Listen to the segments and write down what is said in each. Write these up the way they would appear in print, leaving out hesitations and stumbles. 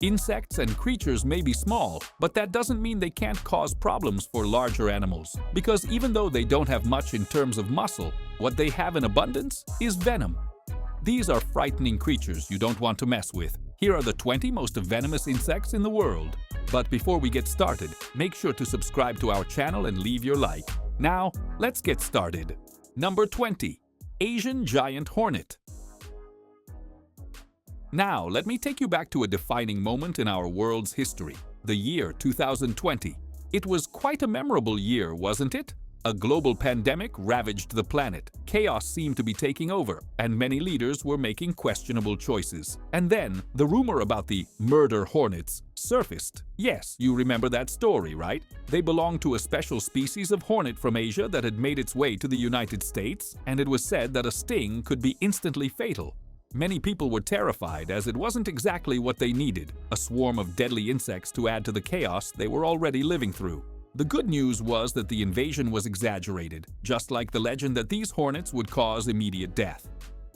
Insects and creatures may be small, but that doesn't mean they can't cause problems for larger animals. Because even though they don't have much in terms of muscle, what they have in abundance is venom. These are frightening creatures you don't want to mess with. Here are the 20 most venomous insects in the world. But before we get started, make sure to subscribe to our channel and leave your like. Now, let's get started. Number 20. Asian Giant Hornet. Now, let me take you back to a defining moment in our world's history, the year 2020. It was quite a memorable year, wasn't it? A global pandemic ravaged the planet, chaos seemed to be taking over, and many leaders were making questionable choices. And then, the rumor about the murder hornets surfaced. Yes, you remember that story, right? They belonged to a special species of hornet from Asia that had made its way to the United States, and it was said that a sting could be instantly fatal. Many people were terrified as it wasn't exactly what they needed, a swarm of deadly insects to add to the chaos they were already living through. The good news was that the invasion was exaggerated, just like the legend that these hornets would cause immediate death.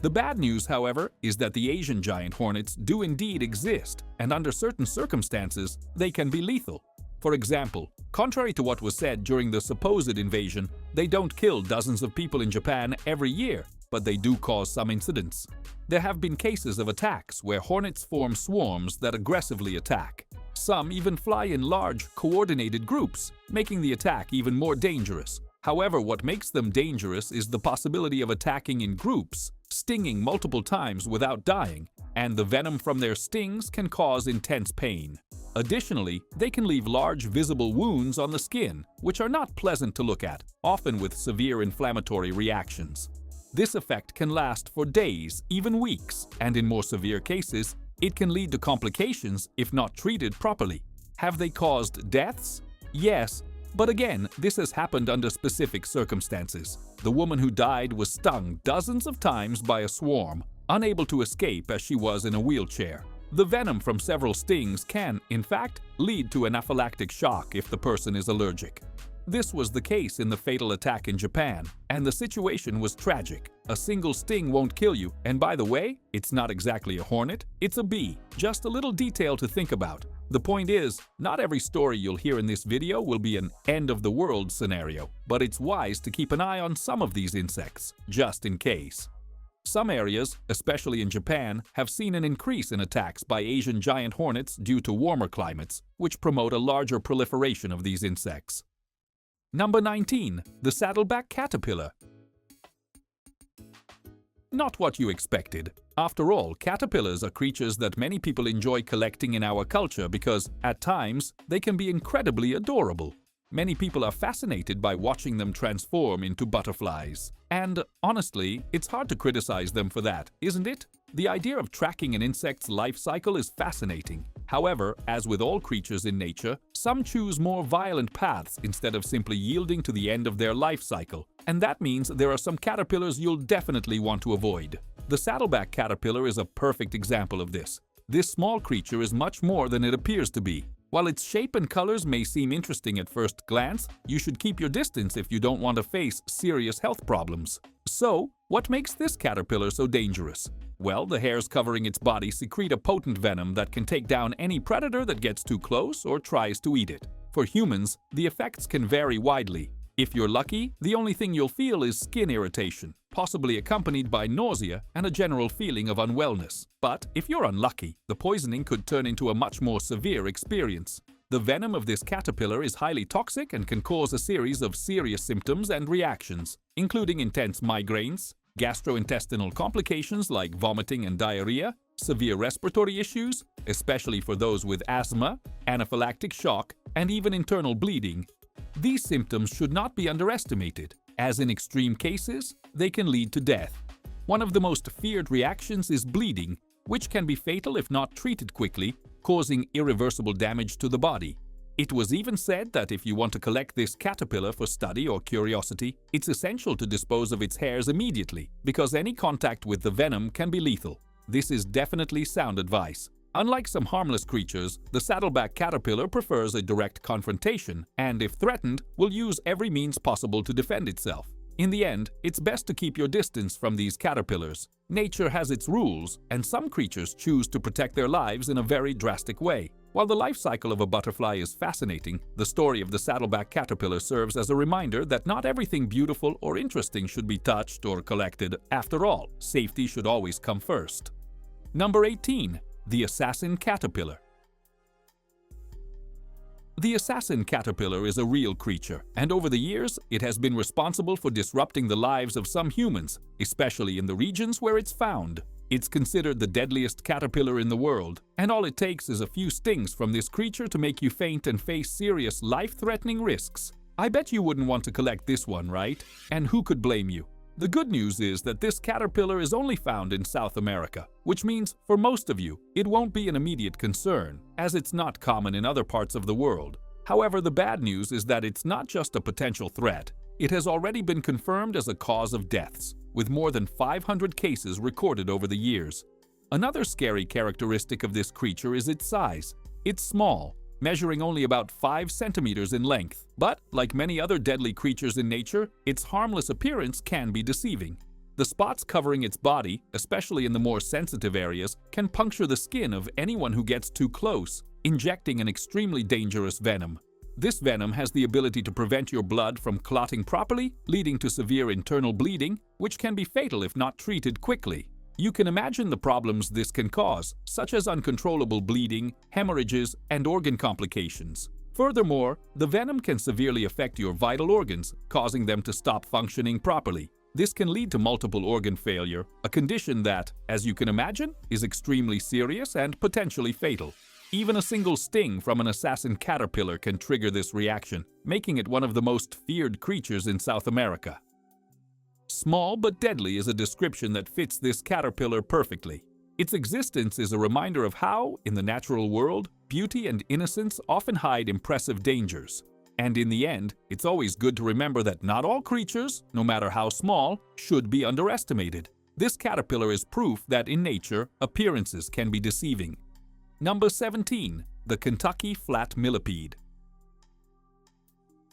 The bad news, however, is that the Asian giant hornets do indeed exist, and under certain circumstances, they can be lethal. For example, contrary to what was said during the supposed invasion, they don't kill dozens of people in Japan every year, but they do cause some incidents. There have been cases of attacks where hornets form swarms that aggressively attack. Some even fly in large, coordinated groups, making the attack even more dangerous. However, what makes them dangerous is the possibility of attacking in groups, stinging multiple times without dying, and the venom from their stings can cause intense pain. Additionally, they can leave large visible wounds on the skin, which are not pleasant to look at, often with severe inflammatory reactions. This effect can last for days, even weeks, and in more severe cases, it can lead to complications if not treated properly. Have they caused deaths? Yes, but again, this has happened under specific circumstances. The woman who died was stung dozens of times by a swarm, unable to escape as she was in a wheelchair. The venom from several stings can, in fact, lead to anaphylactic shock if the person is allergic. This was the case in the fatal attack in Japan, and the situation was tragic. A single sting won't kill you, and by the way, it's not exactly a hornet, it's a bee. Just a little detail to think about. The point is, not every story you'll hear in this video will be an end-of-the-world scenario, but it's wise to keep an eye on some of these insects, just in case. Some areas, especially in Japan, have seen an increase in attacks by Asian giant hornets due to warmer climates, which promote a larger proliferation of these insects. Number 19. The saddleback caterpillar. Not what you expected. After all, caterpillars are creatures that many people enjoy collecting in our culture because, at times, they can be incredibly adorable. Many people are fascinated by watching them transform into butterflies. And, honestly, it's hard to criticize them for that, isn't it? The idea of tracking an insect's life cycle is fascinating. However, as with all creatures in nature, some choose more violent paths instead of simply yielding to the end of their life cycle. And that means there are some caterpillars you'll definitely want to avoid. The saddleback caterpillar is a perfect example of this. This small creature is much more than it appears to be. While its shape and colors may seem interesting at first glance, you should keep your distance if you don't want to face serious health problems. So, what makes this caterpillar so dangerous? Well, the hairs covering its body secrete a potent venom that can take down any predator that gets too close or tries to eat it. For humans, the effects can vary widely. If you're lucky, the only thing you'll feel is skin irritation, possibly accompanied by nausea and a general feeling of unwellness. But if you're unlucky, the poisoning could turn into a much more severe experience. The venom of this caterpillar is highly toxic and can cause a series of serious symptoms and reactions, including intense migraines, gastrointestinal complications like vomiting and diarrhea, severe respiratory issues, especially for those with asthma, anaphylactic shock, and even internal bleeding. These symptoms should not be underestimated, as in extreme cases, they can lead to death. One of the most feared reactions is bleeding, which can be fatal if not treated quickly, causing irreversible damage to the body. It was even said that if you want to collect this caterpillar for study or curiosity, it's essential to dispose of its hairs immediately, because any contact with the venom can be lethal. This is definitely sound advice. Unlike some harmless creatures, the saddleback caterpillar prefers a direct confrontation and, if threatened, will use every means possible to defend itself. In the end, it's best to keep your distance from these caterpillars. Nature has its rules, and some creatures choose to protect their lives in a very drastic way. While the life cycle of a butterfly is fascinating, the story of the saddleback caterpillar serves as a reminder that not everything beautiful or interesting should be touched or collected. After all, safety should always come first. Number 18. The assassin caterpillar. The assassin caterpillar is a real creature, and over the years, it has been responsible for disrupting the lives of some humans, especially in the regions where it's found. It's considered the deadliest caterpillar in the world, and all it takes is a few stings from this creature to make you faint and face serious life-threatening risks. I bet you wouldn't want to collect this one, right? And who could blame you? The good news is that this caterpillar is only found in South America, which means for most of you, it won't be an immediate concern, as it's not common in other parts of the world. However, the bad news is that it's not just a potential threat. It has already been confirmed as a cause of deaths, with more than 500 cases recorded over the years. Another scary characteristic of this creature is its size. It's small, measuring only about 5 centimeters in length. But, like many other deadly creatures in nature, its harmless appearance can be deceiving. The spots covering its body, especially in the more sensitive areas, can puncture the skin of anyone who gets too close, injecting an extremely dangerous venom. This venom has the ability to prevent your blood from clotting properly, leading to severe internal bleeding, which can be fatal if not treated quickly. You can imagine the problems this can cause, such as uncontrollable bleeding, hemorrhages, and organ complications. Furthermore, the venom can severely affect your vital organs, causing them to stop functioning properly. This can lead to multiple organ failure, a condition that, as you can imagine, is extremely serious and potentially fatal. Even a single sting from an assassin caterpillar can trigger this reaction, making it one of the most feared creatures in South America. Small but deadly is a description that fits this caterpillar perfectly. Its existence is a reminder of how, in the natural world, beauty and innocence often hide impressive dangers. And in the end, it's always good to remember that not all creatures, no matter how small, should be underestimated. This caterpillar is proof that in nature, appearances can be deceiving. Number 17. The Kentucky Flat Millipede.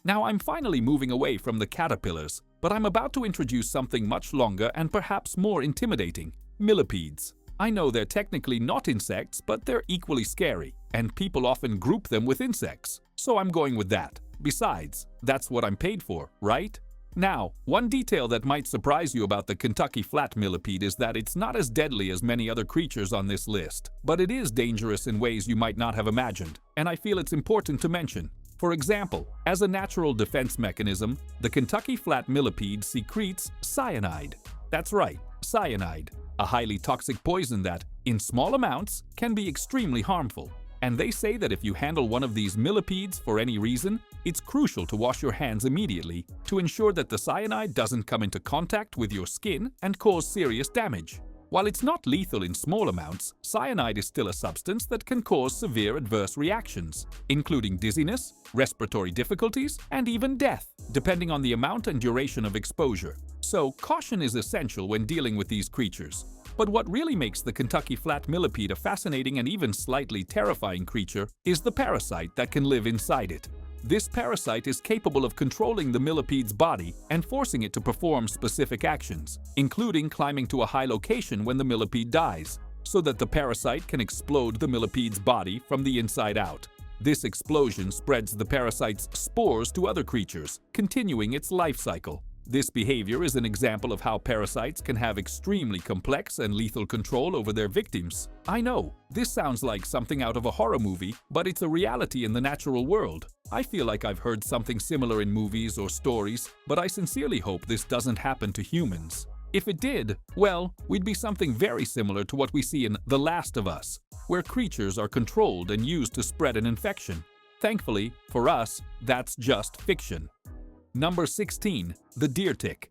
Now I'm finally moving away from the caterpillars, but I'm about to introduce something much longer and perhaps more intimidating: millipedes. I know they're technically not insects, but they're equally scary, and people often group them with insects, so I'm going with that. Besides, that's what I'm paid for, right? Now, one detail that might surprise you about the Kentucky flat millipede is that it's not as deadly as many other creatures on this list, but it is dangerous in ways you might not have imagined, and I feel it's important to mention. For example, as a natural defense mechanism, the Kentucky flat millipede secretes cyanide. That's right, cyanide, a highly toxic poison that, in small amounts, can be extremely harmful. And they say that if you handle one of these millipedes for any reason, it's crucial to wash your hands immediately to ensure that the cyanide doesn't come into contact with your skin and cause serious damage. While it's not lethal in small amounts, cyanide is still a substance that can cause severe adverse reactions, including dizziness, respiratory difficulties, and even death, depending on the amount and duration of exposure. So, caution is essential when dealing with these creatures. But what really makes the Kentucky flat millipede a fascinating and even slightly terrifying creature is the parasite that can live inside it. This parasite is capable of controlling the millipede's body and forcing it to perform specific actions, including climbing to a high location when the millipede dies, so that the parasite can explode the millipede's body from the inside out. This explosion spreads the parasite's spores to other creatures, continuing its life cycle. This behavior is an example of how parasites can have extremely complex and lethal control over their victims. I know, this sounds like something out of a horror movie, but it's a reality in the natural world. I feel like I've heard something similar in movies or stories, but I sincerely hope this doesn't happen to humans. If it did, well, we'd be something very similar to what we see in The Last of Us, where creatures are controlled and used to spread an infection. Thankfully, for us, that's just fiction. Number 16. The deer tick.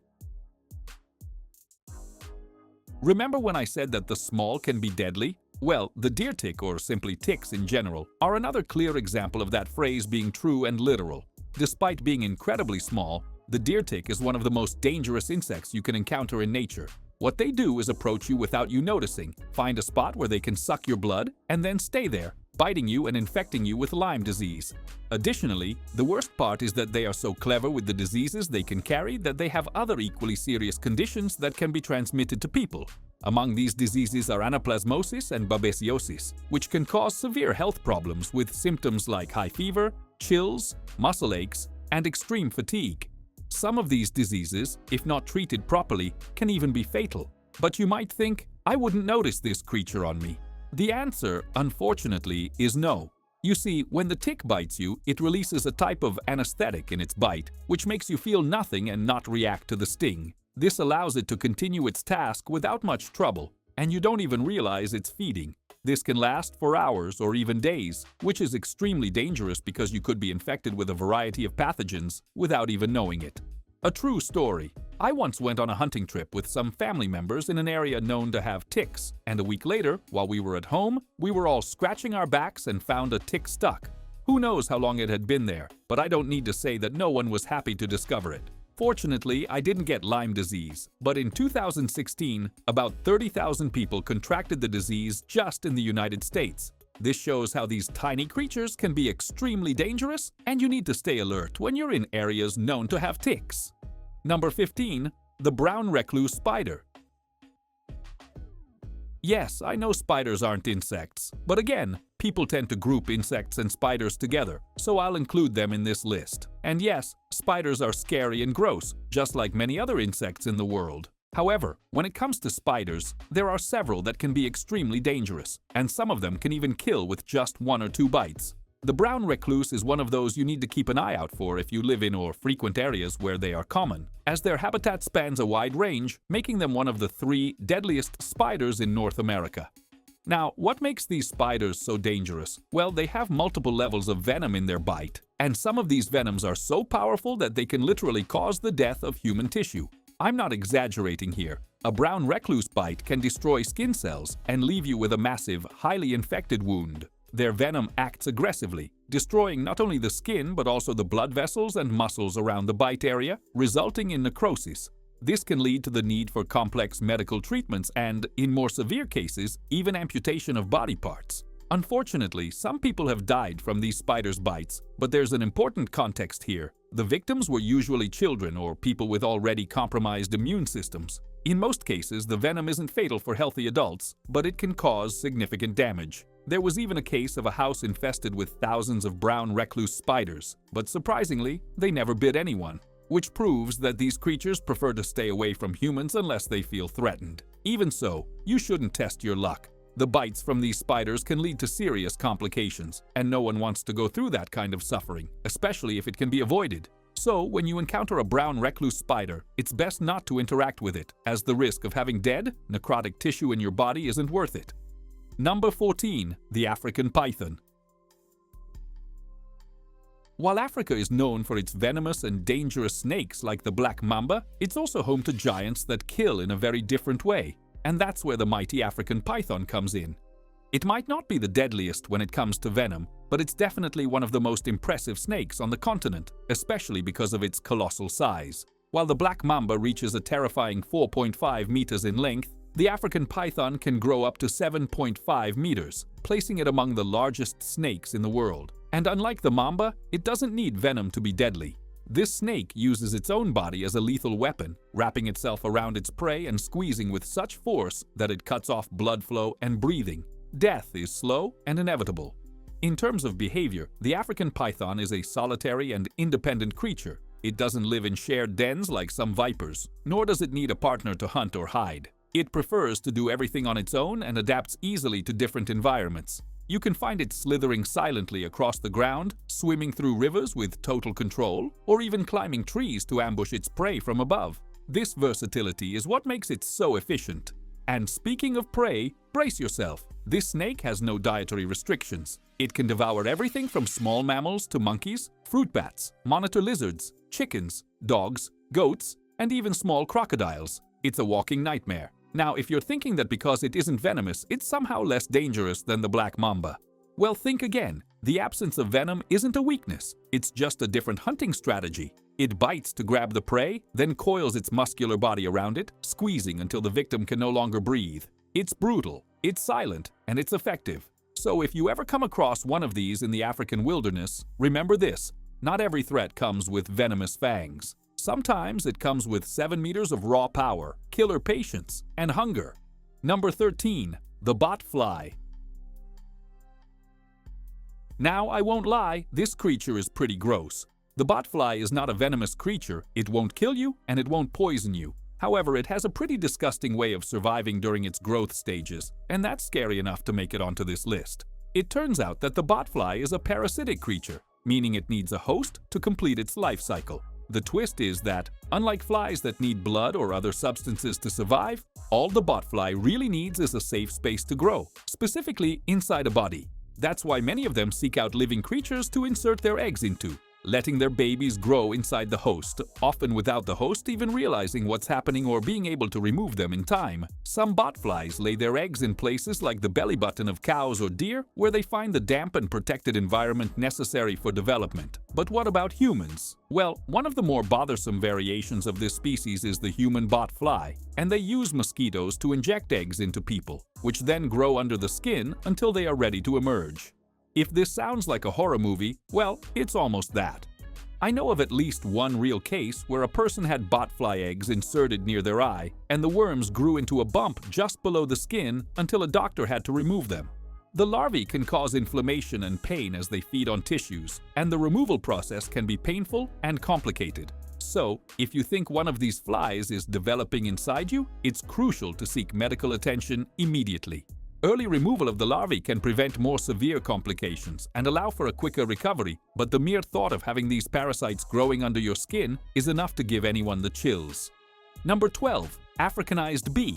Remember when I said that the small can be deadly? Well, the deer tick, or simply ticks in general, are another clear example of that phrase being true and literal. Despite being incredibly small, the deer tick is one of the most dangerous insects you can encounter in nature. What they do is approach you without you noticing, find a spot where they can suck your blood, and then stay there. biting you and infecting you with Lyme disease. Additionally, the worst part is that they are so clever with the diseases they can carry that they have other equally serious conditions that can be transmitted to people. Among these diseases are anaplasmosis and babesiosis, which can cause severe health problems with symptoms like high fever, chills, muscle aches, and extreme fatigue. Some of these diseases, if not treated properly, can even be fatal. But you might think, I wouldn't notice this creature on me. The answer, unfortunately, is no. You see, when the tick bites you, it releases a type of anesthetic in its bite, which makes you feel nothing and not react to the sting. This allows it to continue its task without much trouble, and you don't even realize it's feeding. This can last for hours or even days, which is extremely dangerous because you could be infected with a variety of pathogens without even knowing it. A true story. I once went on a hunting trip with some family members in an area known to have ticks, and a week later, while we were at home, we were all scratching our backs and found a tick stuck. Who knows how long it had been there, but I don't need to say that no one was happy to discover it. Fortunately, I didn't get Lyme disease, but in 2016, about 30,000 people contracted the disease just in the United States. This shows how these tiny creatures can be extremely dangerous, and you need to stay alert when you're in areas known to have ticks. Number 15. The brown recluse spider. Yes, I know spiders aren't insects, but again, people tend to group insects and spiders together, so I'll include them in this list. And yes, spiders are scary and gross, just like many other insects in the world. However, when it comes to spiders, there are several that can be extremely dangerous, and some of them can even kill with just 1 or 2 bites. The brown recluse is one of those you need to keep an eye out for if you live in or frequent areas where they are common, as their habitat spans a wide range, making them one of the 3 deadliest spiders in North America. Now, what makes these spiders so dangerous? Well, they have multiple levels of venom in their bite, and some of these venoms are so powerful that they can literally cause the death of human tissue. I'm not exaggerating here. A brown recluse bite can destroy skin cells and leave you with a massive, highly infected wound. Their venom acts aggressively, destroying not only the skin but also the blood vessels and muscles around the bite area, resulting in necrosis. This can lead to the need for complex medical treatments and, in more severe cases, even amputation of body parts. Unfortunately, some people have died from these spiders' bites, but there's an important context here. The victims were usually children or people with already compromised immune systems. In most cases, the venom isn't fatal for healthy adults, but it can cause significant damage. There was even a case of a house infested with thousands of brown recluse spiders, but surprisingly, they never bit anyone, which proves that these creatures prefer to stay away from humans unless they feel threatened. Even so, you shouldn't test your luck. The bites from these spiders can lead to serious complications, and no one wants to go through that kind of suffering, especially if it can be avoided. So, when you encounter a brown recluse spider, it's best not to interact with it, as the risk of having dead, necrotic tissue in your body isn't worth it. Number 14. The African python. While Africa is known for its venomous and dangerous snakes like the black mamba, it's also home to giants that kill in a very different way. And that's where the mighty African python comes in. It might not be the deadliest when it comes to venom, but it's definitely one of the most impressive snakes on the continent, especially because of its colossal size. While the black mamba reaches a terrifying 4.5 meters in length, the African python can grow up to 7.5 meters, placing it among the largest snakes in the world. And unlike the mamba, it doesn't need venom to be deadly. This snake uses its own body as a lethal weapon, wrapping itself around its prey and squeezing with such force that it cuts off blood flow and breathing. Death is slow and inevitable. In terms of behavior, the African python is a solitary and independent creature. It doesn't live in shared dens like some vipers, nor does it need a partner to hunt or hide. It prefers to do everything on its own and adapts easily to different environments. You can find it slithering silently across the ground, swimming through rivers with total control, or even climbing trees to ambush its prey from above. This versatility is what makes it so efficient. And speaking of prey, brace yourself. This snake has no dietary restrictions. It can devour everything from small mammals to monkeys, fruit bats, monitor lizards, chickens, dogs, goats, and even small crocodiles. It's a walking nightmare. Now, if you're thinking that because it isn't venomous, it's somehow less dangerous than the black mamba, well, think again. The absence of venom isn't a weakness. It's just a different hunting strategy. It bites to grab the prey, then coils its muscular body around it, squeezing until the victim can no longer breathe. It's brutal, it's silent, and it's effective. So if you ever come across one of these in the African wilderness, remember this: not every threat comes with venomous fangs. Sometimes it comes with 7 meters of raw power, killer patience, and hunger. Number 13. The botfly. Now, I won't lie, this creature is pretty gross. The botfly is not a venomous creature, it won't kill you, and it won't poison you. However, it has a pretty disgusting way of surviving during its growth stages, and that's scary enough to make it onto this list. It turns out that the botfly is a parasitic creature, meaning it needs a host to complete its life cycle. The twist is that, unlike flies that need blood or other substances to survive, all the botfly really needs is a safe space to grow, specifically inside a body. That's why many of them seek out living creatures to insert their eggs into, letting their babies grow inside the host, often without the host even realizing what's happening or being able to remove them in time. Some botflies lay their eggs in places like the belly button of cows or deer, where they find the damp and protected environment necessary for development. But what about humans? Well, one of the more bothersome variations of this species is the human botfly, and they use mosquitoes to inject eggs into people, which then grow under the skin until they are ready to emerge. If this sounds like a horror movie, well, it's almost that. I know of at least one real case where a person had botfly eggs inserted near their eye, and the worms grew into a bump just below the skin until a doctor had to remove them. The larvae can cause inflammation and pain as they feed on tissues, and the removal process can be painful and complicated. So, if you think one of these flies is developing inside you, it's crucial to seek medical attention immediately. Early removal of the larvae can prevent more severe complications and allow for a quicker recovery, but the mere thought of having these parasites growing under your skin is enough to give anyone the chills. Number 12. Africanized bee.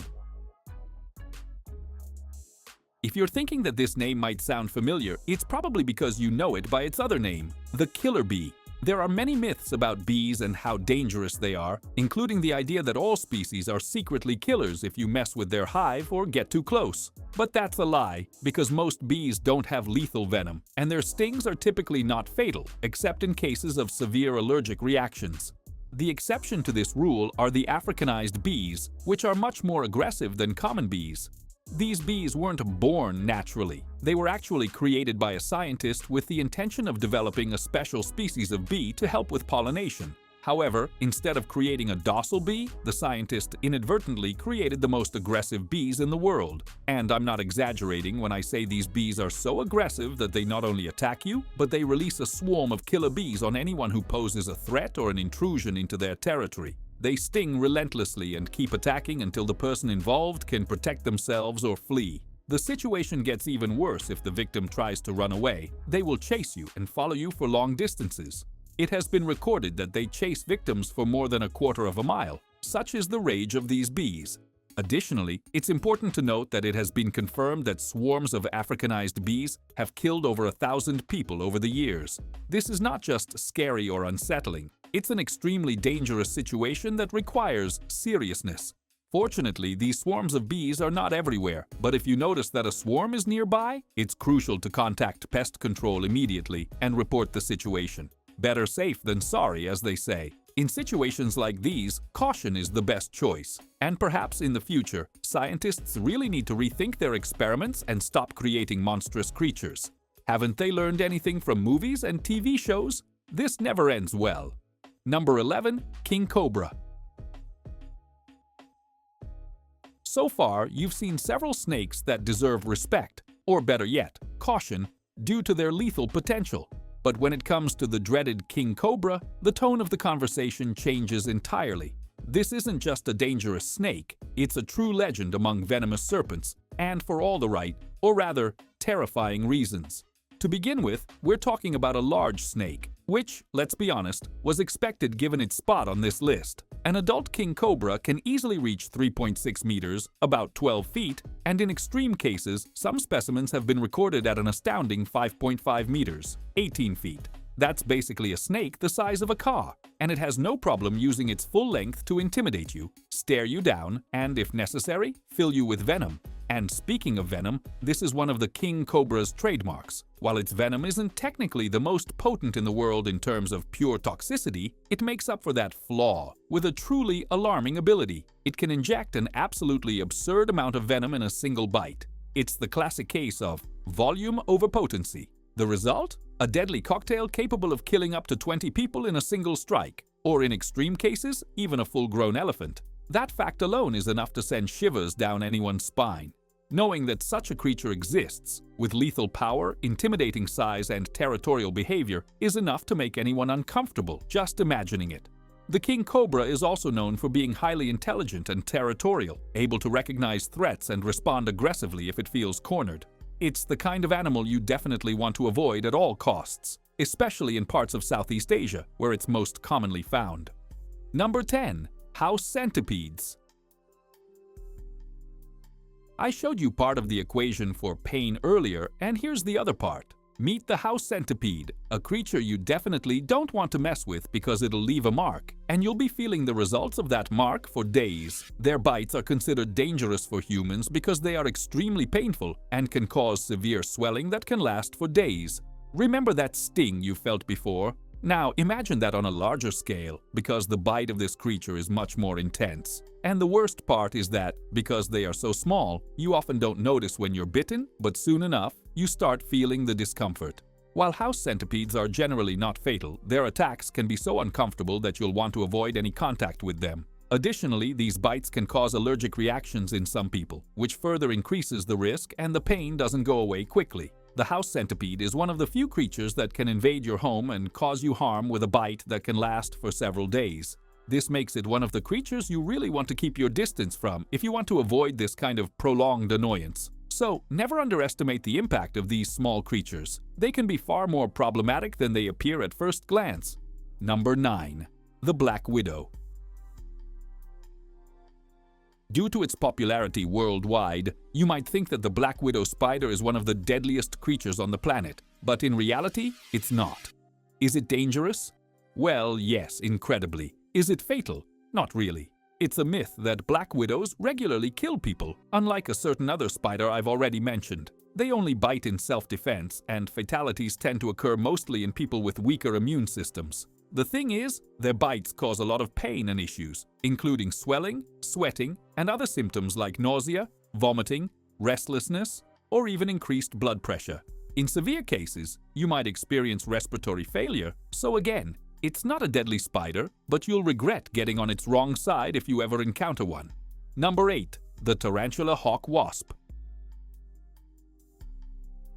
If you're thinking that this name might sound familiar, it's probably because you know it by its other name, the killer bee. There are many myths about bees and how dangerous they are, including the idea that all species are secretly killers if you mess with their hive or get too close. But that's a lie, because most bees don't have lethal venom, and their stings are typically not fatal, except in cases of severe allergic reactions. The exception to this rule are the Africanized bees, which are much more aggressive than common bees. These bees weren't born naturally. They were actually created by a scientist with the intention of developing a special species of bee to help with pollination. However, instead of creating a docile bee, the scientist inadvertently created the most aggressive bees in the world. And I'm not exaggerating when I say these bees are so aggressive that they not only attack you, but they release a swarm of killer bees on anyone who poses a threat or an intrusion into their territory. They sting relentlessly and keep attacking until the person involved can protect themselves or flee. The situation gets even worse if the victim tries to run away. They will chase you and follow you for long distances. It has been recorded that they chase victims for more than a quarter of a mile. Such is the rage of these bees. Additionally, it's important to note that it has been confirmed that swarms of Africanized bees have killed over 1,000 people over the years. This is not just scary or unsettling. It's an extremely dangerous situation that requires seriousness. Fortunately, these swarms of bees are not everywhere, but if you notice that a swarm is nearby, it's crucial to contact pest control immediately and report the situation. Better safe than sorry, as they say. In situations like these, caution is the best choice. And perhaps in the future, scientists really need to rethink their experiments and stop creating monstrous creatures. Haven't they learned anything from movies and TV shows? This never ends well. Number 11. King Cobra. So far, you've seen several snakes that deserve respect, or better yet, caution, due to their lethal potential. But when it comes to the dreaded king cobra, the tone of the conversation changes entirely. This isn't just a dangerous snake, it's a true legend among venomous serpents, and for all the right, or rather, terrifying reasons. To begin with, we're talking about a large snake, which, let's be honest, was expected given its spot on this list. An adult king cobra can easily reach 3.6 meters, about 12 feet, and in extreme cases, some specimens have been recorded at an astounding 5.5 meters, 18 feet. That's basically a snake the size of a car, and it has no problem using its full length to intimidate you, stare you down, and, if necessary, fill you with venom. And speaking of venom, this is one of the king cobra's trademarks. While its venom isn't technically the most potent in the world in terms of pure toxicity, it makes up for that flaw with a truly alarming ability. It can inject an absolutely absurd amount of venom in a single bite. It's the classic case of volume over potency. The result? A deadly cocktail capable of killing up to 20 people in a single strike, or in extreme cases, even a full-grown elephant. That fact alone is enough to send shivers down anyone's spine. Knowing that such a creature exists, with lethal power, intimidating size, and territorial behavior, is enough to make anyone uncomfortable just imagining it. The king cobra is also known for being highly intelligent and territorial, able to recognize threats and respond aggressively if it feels cornered. It's the kind of animal you definitely want to avoid at all costs, especially in parts of Southeast Asia, where it's most commonly found. Number 10. House centipedes. I showed you part of the equation for pain earlier, and here's the other part. Meet the house centipede, a creature you definitely don't want to mess with because it'll leave a mark, and you'll be feeling the results of that mark for days. Their bites are considered dangerous for humans because they are extremely painful and can cause severe swelling that can last for days. Remember that sting you felt before? Now imagine that on a larger scale, because the bite of this creature is much more intense. And the worst part is that, because they are so small, you often don't notice when you're bitten, but soon enough, you start feeling the discomfort. While house centipedes are generally not fatal, their attacks can be so uncomfortable that you'll want to avoid any contact with them. Additionally, these bites can cause allergic reactions in some people, which further increases the risk, and the pain doesn't go away quickly. The house centipede is one of the few creatures that can invade your home and cause you harm with a bite that can last for several days. This makes it one of the creatures you really want to keep your distance from if you want to avoid this kind of prolonged annoyance. So, never underestimate the impact of these small creatures. They can be far more problematic than they appear at first glance. Number 9. The black widow. Due to its popularity worldwide, you might think that the black widow spider is one of the deadliest creatures on the planet, but in reality, it's not. Is it dangerous? Well, yes, incredibly. Is it fatal? Not really. It's a myth that black widows regularly kill people, unlike a certain other spider I've already mentioned. They only bite in self-defense, and fatalities tend to occur mostly in people with weaker immune systems. The thing is, their bites cause a lot of pain and issues, including swelling, sweating, and other symptoms like nausea, vomiting, restlessness, or even increased blood pressure. In severe cases, you might experience respiratory failure, so again, it's not a deadly spider, but you'll regret getting on its wrong side if you ever encounter one. Number 8. The tarantula hawk wasp.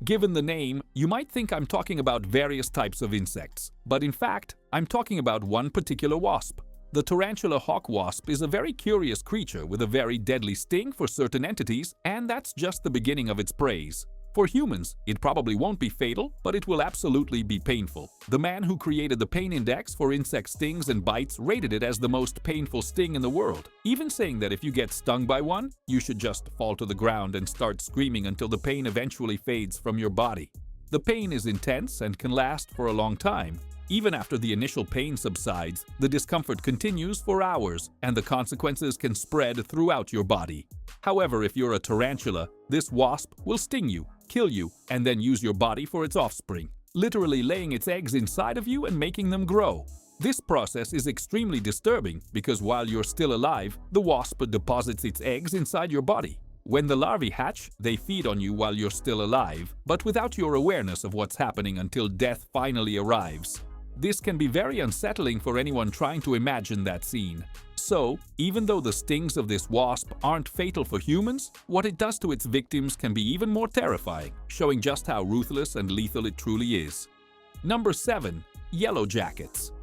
Given the name, you might think I'm talking about various types of insects, but in fact, I'm talking about one particular wasp. The tarantula hawk wasp is a very curious creature with a very deadly sting for certain entities, and that's just the beginning of its praise. For humans, it probably won't be fatal, but it will absolutely be painful. The man who created the pain index for insect stings and bites rated it as the most painful sting in the world, even saying that if you get stung by one, you should just fall to the ground and start screaming until the pain eventually fades from your body. The pain is intense and can last for a long time. Even after the initial pain subsides, the discomfort continues for hours, and the consequences can spread throughout your body. However, if you're a tarantula, this wasp will sting you, kill you, and then use your body for its offspring, literally laying its eggs inside of you and making them grow. This process is extremely disturbing because while you're still alive, the wasp deposits its eggs inside your body. When the larvae hatch, they feed on you while you're still alive, but without your awareness of what's happening until death finally arrives. This can be very unsettling for anyone trying to imagine that scene. So, even though the stings of this wasp aren't fatal for humans, what it does to its victims can be even more terrifying, showing just how ruthless and lethal it truly is. Number 7. Yellow jackets.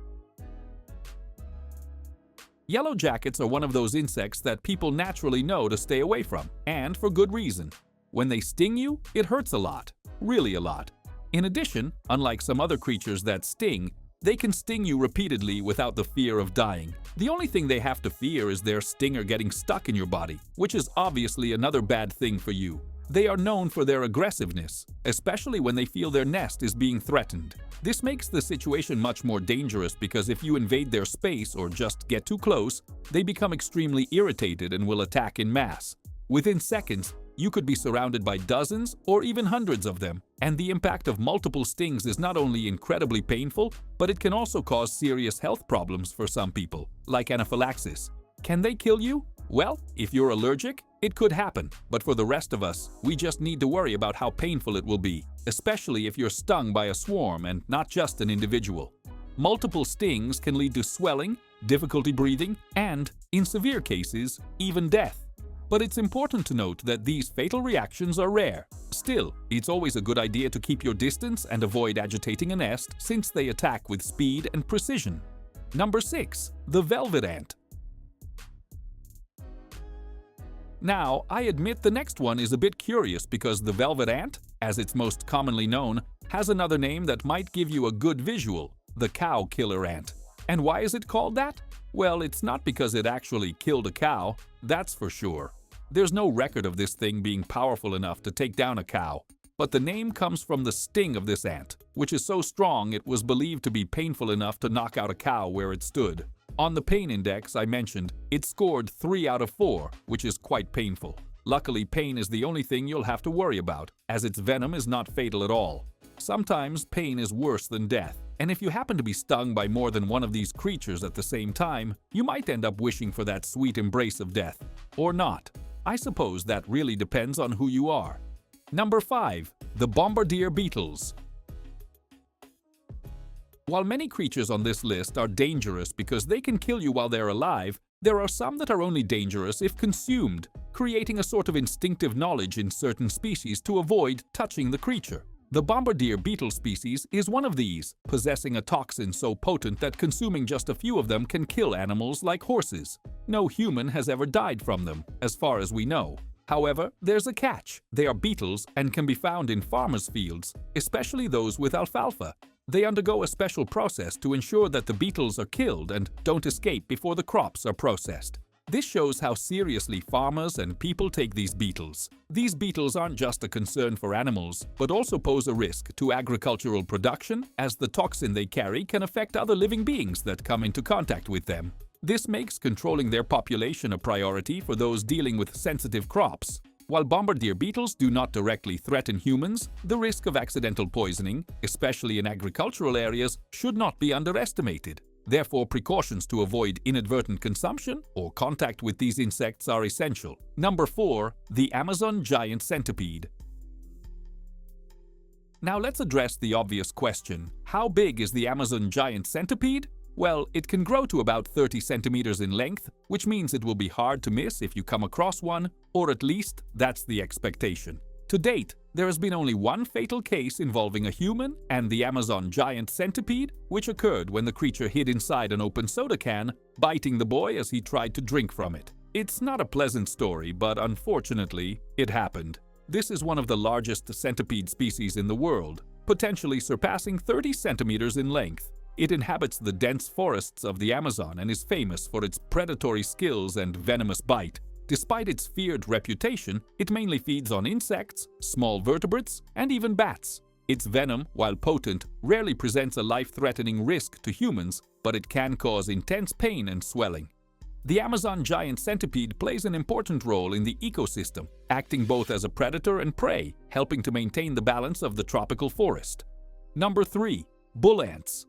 Yellow jackets are one of those insects that people naturally know to stay away from, and for good reason. When they sting you, it hurts a lot, really a lot. In addition, unlike some other creatures that sting, they can sting you repeatedly without the fear of dying. The only thing they have to fear is their stinger getting stuck in your body, which is obviously another bad thing for you. They are known for their aggressiveness, especially when they feel their nest is being threatened. This makes the situation much more dangerous because if you invade their space or just get too close, they become extremely irritated and will attack in mass. Within seconds, you could be surrounded by dozens or even hundreds of them, and the impact of multiple stings is not only incredibly painful, but it can also cause serious health problems for some people, like anaphylaxis. Can they kill you? Well, if you're allergic, it could happen, but for the rest of us, we just need to worry about how painful it will be, especially if you're stung by a swarm and not just an individual. Multiple stings can lead to swelling, difficulty breathing, and, in severe cases, even death. But it's important to note that these fatal reactions are rare. Still, it's always a good idea to keep your distance and avoid agitating a nest since they attack with speed and precision. Number 6. The velvet ant. Now, I admit the next one is a bit curious because the velvet ant, as it's most commonly known, has another name that might give you a good visual: the cow killer ant. And why is it called that? Well, it's not because it actually killed a cow, that's for sure. There's no record of this thing being powerful enough to take down a cow. But the name comes from the sting of this ant, which is so strong it was believed to be painful enough to knock out a cow where it stood. On the pain index I mentioned, it scored 3 out of 4, which is quite painful. Luckily, pain is the only thing you'll have to worry about, as its venom is not fatal at all. Sometimes pain is worse than death, and if you happen to be stung by more than one of these creatures at the same time, you might end up wishing for that sweet embrace of death. Or not. I suppose that really depends on who you are. Number 5. The bombardier beetles. While many creatures on this list are dangerous because they can kill you while they're alive, there are some that are only dangerous if consumed, creating a sort of instinctive knowledge in certain species to avoid touching the creature. The bombardier beetle species is one of these, possessing a toxin so potent that consuming just a few of them can kill animals like horses. No human has ever died from them, as far as we know. However, there's a catch. They are beetles and can be found in farmers' fields, especially those with alfalfa. They undergo a special process to ensure that the beetles are killed and don't escape before the crops are processed. This shows how seriously farmers and people take these beetles. These beetles aren't just a concern for animals, but also pose a risk to agricultural production, as the toxin they carry can affect other living beings that come into contact with them. This makes controlling their population a priority for those dealing with sensitive crops. While bombardier beetles do not directly threaten humans, the risk of accidental poisoning, especially in agricultural areas, should not be underestimated. Therefore, precautions to avoid inadvertent consumption or contact with these insects are essential. Number 4. The Amazon giant centipede. Now let's address the obvious question: how big is the Amazon giant centipede? Well, it can grow to about 30 centimeters in length, which means it will be hard to miss if you come across one, or at least that's the expectation. To date, there has been only one fatal case involving a human and the Amazon giant centipede, which occurred when the creature hid inside an open soda can, biting the boy as he tried to drink from it. It's not a pleasant story, but unfortunately, it happened. This is one of the largest centipede species in the world, potentially surpassing 30 centimeters in length. It inhabits the dense forests of the Amazon and is famous for its predatory skills and venomous bite. Despite its feared reputation, it mainly feeds on insects, small vertebrates, and even bats. Its venom, while potent, rarely presents a life-threatening risk to humans, but it can cause intense pain and swelling. The Amazon giant centipede plays an important role in the ecosystem, acting both as a predator and prey, helping to maintain the balance of the tropical forest. Number 3. Bull ants.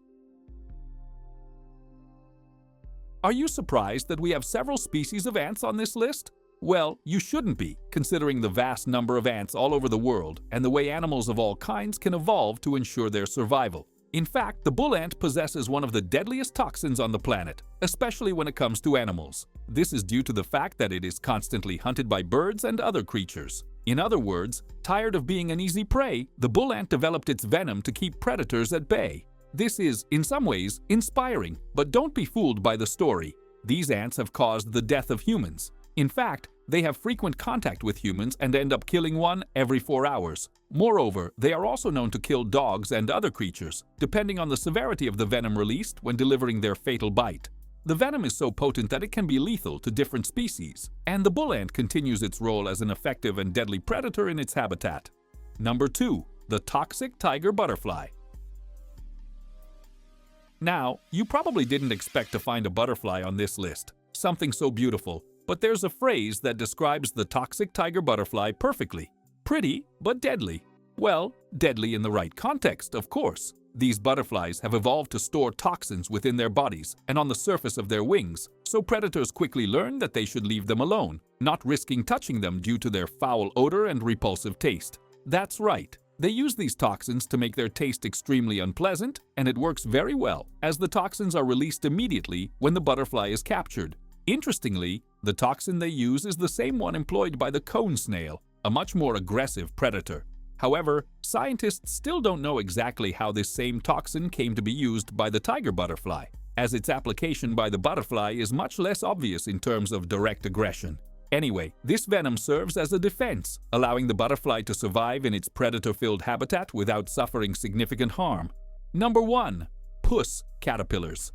Are you surprised that we have several species of ants on this list? Well, you shouldn't be, considering the vast number of ants all over the world and the way animals of all kinds can evolve to ensure their survival. In fact, the bull ant possesses one of the deadliest toxins on the planet, especially when it comes to animals. This is due to the fact that it is constantly hunted by birds and other creatures. In other words, tired of being an easy prey, the bull ant developed its venom to keep predators at bay. This is, in some ways, inspiring, but don't be fooled by the story. These ants have caused the death of humans. In fact, they have frequent contact with humans and end up killing one every 4 hours. Moreover, they are also known to kill dogs and other creatures, depending on the severity of the venom released when delivering their fatal bite. The venom is so potent that it can be lethal to different species, and the bull ant continues its role as an effective and deadly predator in its habitat. Number 2. The toxic tiger butterfly. Now, you probably didn't expect to find a butterfly on this list, something so beautiful, but there's a phrase that describes the toxic tiger butterfly perfectly. Pretty, but deadly. Well, deadly in the right context, of course. These butterflies have evolved to store toxins within their bodies and on the surface of their wings, so predators quickly learn that they should leave them alone, not risking touching them due to their foul odor and repulsive taste. That's right. They use these toxins to make their taste extremely unpleasant, and it works very well, as the toxins are released immediately when the butterfly is captured. Interestingly, the toxin they use is the same one employed by the cone snail, a much more aggressive predator. However, scientists still don't know exactly how this same toxin came to be used by the tiger butterfly, as its application by the butterfly is much less obvious in terms of direct aggression. Anyway, this venom serves as a defense, allowing the butterfly to survive in its predator-filled habitat without suffering significant harm. Number 1. Puss caterpillars.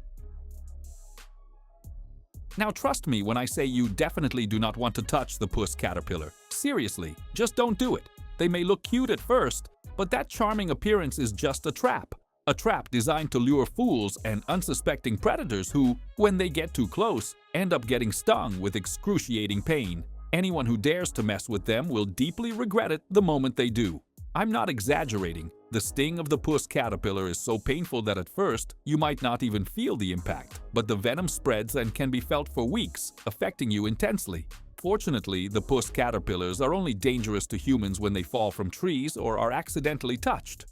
Now trust me when I say you definitely do not want to touch the puss caterpillar. Seriously, just don't do it. They may look cute at first, but that charming appearance is just a trap. A trap designed to lure fools and unsuspecting predators who, when they get too close, end up getting stung with excruciating pain. Anyone who dares to mess with them will deeply regret it the moment they do. I'm not exaggerating. The sting of the puss caterpillar is so painful that at first, you might not even feel the impact, but the venom spreads and can be felt for weeks, affecting you intensely. Fortunately, the puss caterpillars are only dangerous to humans when they fall from trees or are accidentally touched.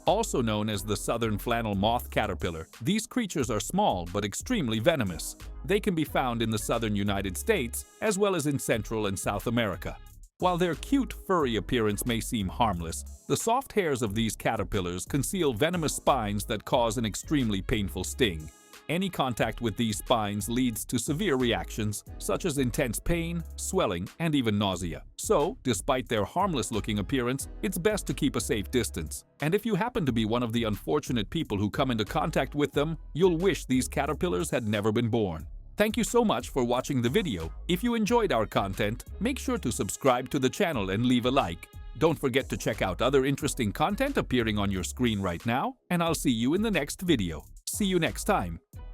Also known as the southern flannel moth caterpillar, these creatures are small but extremely venomous. They can be found in the southern United States as well as in Central and South America. While their cute, furry appearance may seem harmless, the soft hairs of these caterpillars conceal venomous spines that cause an extremely painful sting. Any contact with these spines leads to severe reactions, such as intense pain, swelling, and even nausea. So, despite their harmless-looking appearance, it's best to keep a safe distance. And if you happen to be one of the unfortunate people who come into contact with them, you'll wish these caterpillars had never been born. Thank you so much for watching the video. If you enjoyed our content, make sure to subscribe to the channel and leave a like. Don't forget to check out other interesting content appearing on your screen right now, and I'll see you in the next video. See you next time.